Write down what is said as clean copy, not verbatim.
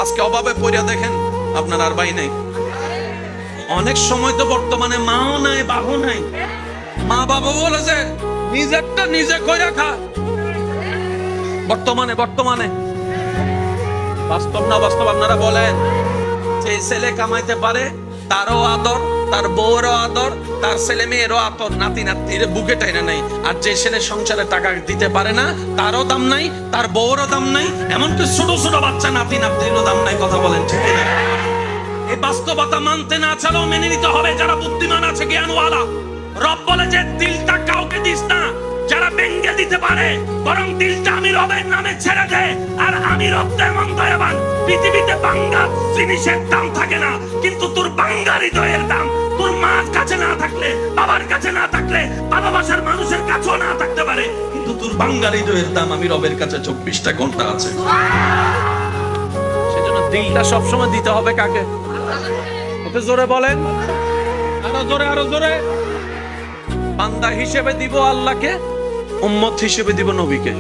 আজকে অভাবে পড়িয়া দেখেন আপনার আর ভাই নাই। অনেক সময় তো বর্তমানে মাও নাই, বাবু নাই। মা বাবা বলে যে নিজেরটা নিজে কইরা খা। বর্তমানে বাস্তব না বাস্তব আপনারা বলেন। যে ছেলে কামাইতে পারে তারও আদর, তার বউরও আদর, তার ছেলে মেয়েরও আদর, নাতি নাতির বুকে টাইনা নাই। আর যে ছেলে সংসারে টাকা দিতে পারে না তারও দাম নাই, তার বউরও দাম নাই, এমনকি ছোট ছোট বাচ্চা নাতি নাতিরও দাম নাই। কথা বলেন ঠিক না? এই বাস্তবতা মানতে না চালেও মেনে নিতে হবে যারা বুদ্ধিমান আছে, জ্ঞানওয়ালা। রব বলে যে দিলটা কাউকে দিস না যারা ভেঙে দিতে পারে, বরং দিলটা আমি রবের নামে ছেড়ে দে। আর আমি রব তেমন দয়াবান, পৃথিবীতে বাঙ্গা জিনিসের দাম থাকে না, কিন্তু তোর বাঙ্গা হৃদয়ের দাম তোর মার কাছে না থাকলে, বাবার কাছে না থাকলে, ভালোবাসার মানুষের কাছেও না থাকতে পারে, কিন্তু তোর বাঙ্গা হৃদয়ের দাম আমি রবের কাছে 24টা ঘন্টা আছে। সেজন্য দিলটা সবসময় দিতে হবে কাকে? একটু জোরে বলেন, আরো জোরে। বান্দা হিসেবে দিব আল্লাহকে, উম্মত হিসেবে দিব নবীকে।